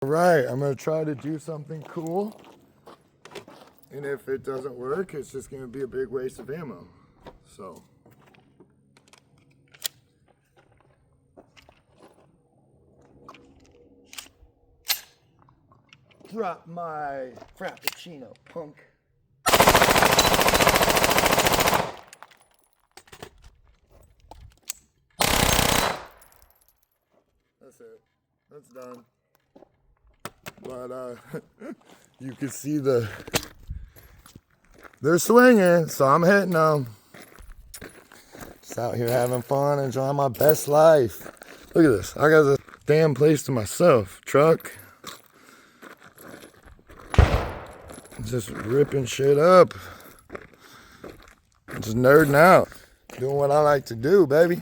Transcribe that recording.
All right, I'm gonna try to do something cool. And if it doesn't work, it's just gonna be a big waste of ammo. So. Drop my Frappuccino, punk. That's it. That's done. But you can see they're swinging, so I'm hitting them. Just out here having fun, enjoying my best life. Look at this. I got this damn place to myself. Truck. Just ripping shit up. Just nerding out. Doing what I like to do, baby.